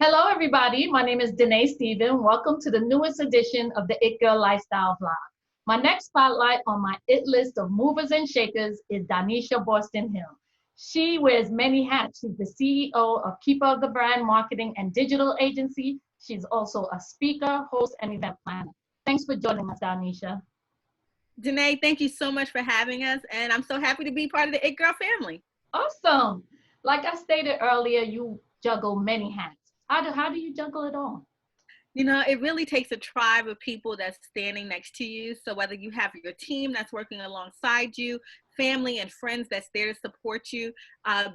Hello, everybody. My name is Danae Stephen. Welcome to the newest edition of the It Girl Lifestyle Vlog. My next spotlight on my It list of movers and shakers is Donyshia Boston Hill. She wears many hats. She's the CEO of Keeper of the Brand Marketing and Digital Agency. She's also a speaker, host, and event planner. Thanks for joining us, Donyshia. Danae, thank you so much for having us, and I'm so happy to be part of the It Girl family. Awesome. Like I stated earlier, you juggle many hats. How do you juggle it all? You know, it really takes a tribe of people that's standing next to you. So whether you have your team that's working alongside you, family and friends that's there to support you,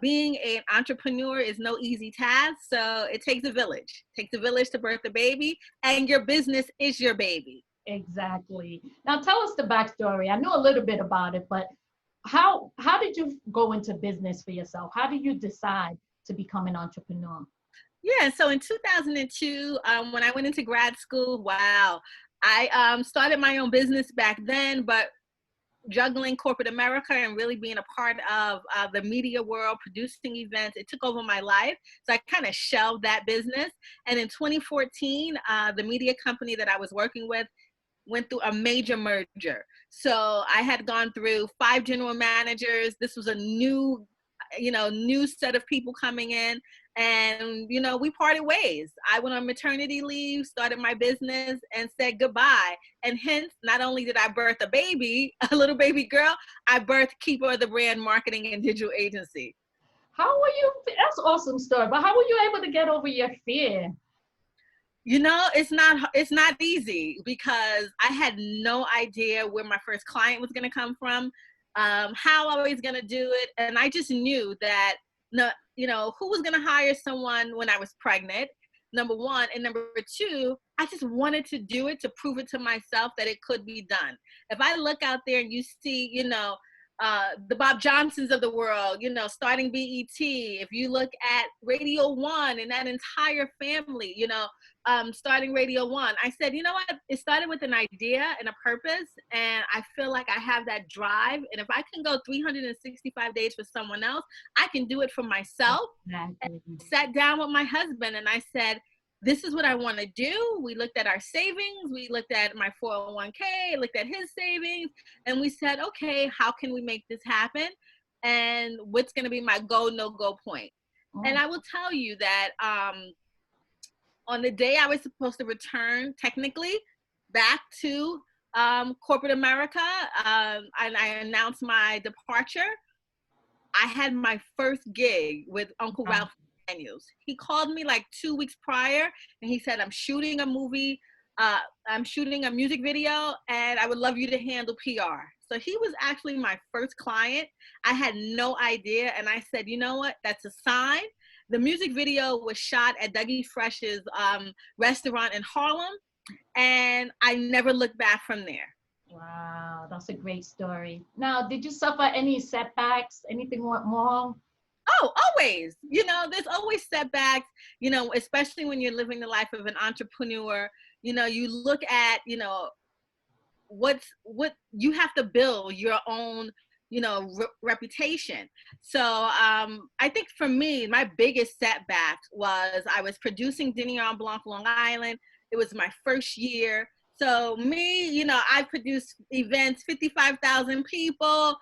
being an entrepreneur is no easy task. So it takes a village. It takes a village to birth a baby, and your business is your baby. Exactly. Now tell us the backstory. I know a little bit about it, but how did you go into business for yourself? How did you decide to become an entrepreneur? Yeah, so in 2002, when I went into grad school, wow, I started my own business back then, but juggling corporate America and really being a part of the media world, producing events, it took over my life. So I kind of shelved that business. And in 2014, the media company that I was working with went through a major merger. So I had gone through 5 general managers. This was a new set of people coming in, and we parted ways. I went on maternity leave, started my business, and said goodbye. And hence, not only did I birth a baby, a little baby girl, I birthed Keeper of the Brand Marketing and Digital Agency. How were you? That's an awesome story. But how were you able to get over your fear? It's not easy because I had no idea where my first client was going to come from, how I was going to do it, and I just knew that no, who was going to hire someone when I was pregnant. Number one, and number two, I just wanted to do it to prove it to myself that it could be done. If I look out there and you see, the Bob Johnsons of the world, starting BET. If you look at Radio One and that entire family, starting Radio One, I said, you know what? It started with an idea and a purpose, and I feel like I have that drive. And if I can go 365 days for someone else, I can do it for myself. Exactly. And I sat down with my husband and I said, this is what I want to do. We looked at our savings. We looked at my 401k, looked at his savings, and we said, okay, how can we make this happen? And what's going to be my go, no go point? And I will tell you that on the day I was supposed to return technically back to corporate America, and I announced my departure, I had my first gig with Uncle Ralph Daniels. He called me like 2 weeks prior and he said, I'm shooting a movie, I'm shooting a music video, and I would love you to handle PR. So he was actually my first client. I had no idea. And I said, you know what? That's a sign. The music video was shot at Dougie Fresh's restaurant in Harlem. And I never looked back from there. Wow, that's a great story. Now, did you suffer any setbacks? Anything went wrong? Oh, always. There's always setbacks, especially when you're living the life of an entrepreneur. You look at, what you have to build your own, reputation. So I think for me, my biggest setback was I was producing Donyshia Blanc, Long Island. It was my first year. So me, I produced events, 55,000 people,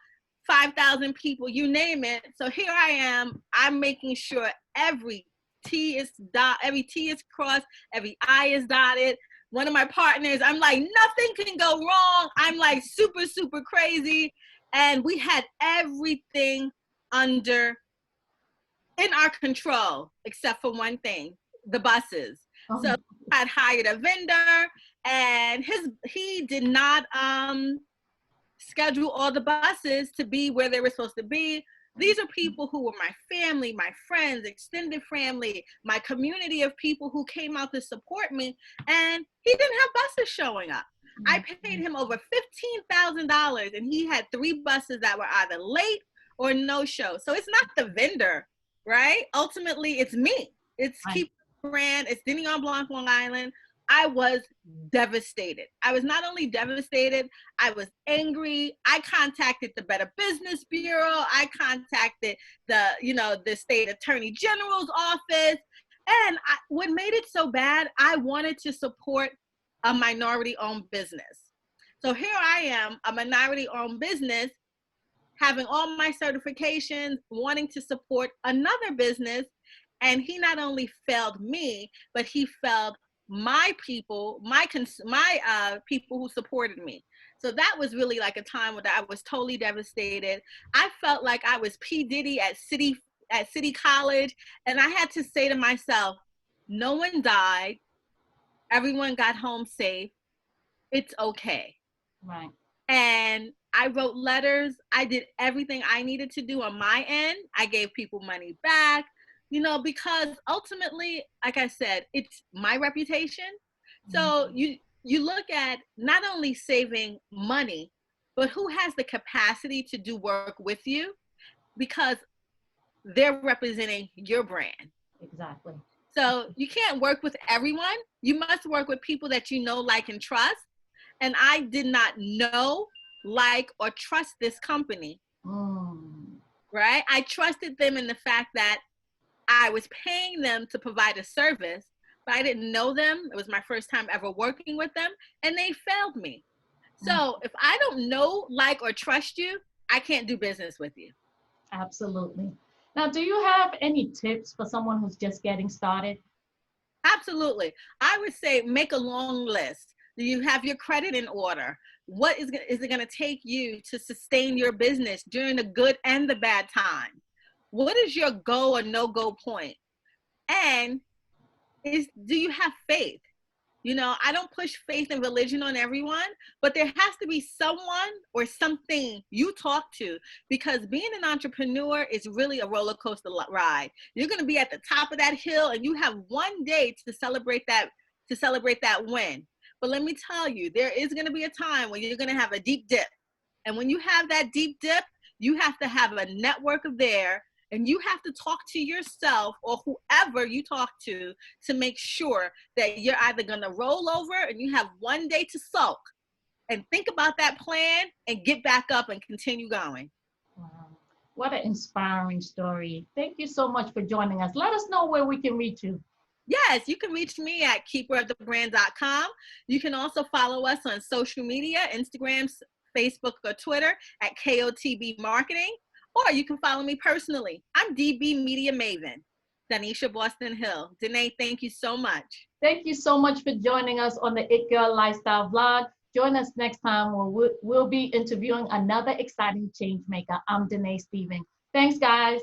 5,000 people, you name it. So here I am, I'm making sure every T is crossed, every I is dotted. One of my partners, I'm like, nothing can go wrong. I'm like super, super crazy. And we had everything in our control, except for one thing, the buses. Oh. So I had hired a vendor, and he did not schedule all the buses to be where they were supposed to be. These are people who were my family, my friends, extended family, my community of people who came out to support me, and he didn't have buses showing up. I paid him over $15,000, and he had 3 buses that were either late or no show. So it's not the vendor, right? Ultimately, it's me. It's Keep Brand. It's Donyshia Blanc, Long Island. I was devastated. I was not only devastated, I was angry. I contacted the Better Business Bureau. I contacted the state attorney general's office. And what made it so bad, I wanted to support a minority-owned business. So here I am, a minority-owned business, having all my certifications, wanting to support another business, and he not only failed me, but he failed my people, my people who supported me. So that was really like a time when I was totally devastated. I felt like I was P. Diddy at City College, and I had to say to myself, no one died, everyone got home safe, it's okay. Right. And I wrote letters. I did everything I needed to do on my end. I gave people money back, because ultimately, like I said, it's my reputation. So you look at not only saving money, but who has the capacity to do work with you, because they're representing your brand. Exactly. So you can't work with everyone. You must work with people that you know, like, and trust. And I did not know, like, or trust this company, right? I trusted them in the fact that I was paying them to provide a service, but I didn't know them. It was my first time ever working with them, and they failed me. So if I don't know, like, or trust you, I can't do business with you. Absolutely. Now, do you have any tips for someone who's just getting started? Absolutely. I would say make a long list. Do you have your credit in order? What is it going to take you to sustain your business during the good and the bad time? What is your go or no-go point? And do you have faith? I don't push faith and religion on everyone, but there has to be someone or something you talk to, because being an entrepreneur is really a roller coaster ride. You're going to be at the top of that hill, and you have one day to celebrate that win. But let me tell you, there is going to be a time when you're going to have a deep dip. And when you have that deep dip, you have to have a network there, and you have to talk to yourself or whoever you talk to make sure that you're either going to roll over and you have one day to sulk and think about that plan and get back up and continue going. Wow. What an inspiring story. Thank you so much for joining us. Let us know where we can reach you. Yes, you can reach me at keeperofthebrand.com. You can also follow us on social media, Instagram, Facebook, or Twitter at KOTB Marketing. Or you can follow me personally. I'm DB Media Maven, Donyshia Boston Hill. Danae, thank you so much. Thank you so much for joining us on the It Girl Lifestyle Vlog. Join us next time where we'll be interviewing another exciting change maker. I'm Danae Stephen. Thanks, guys.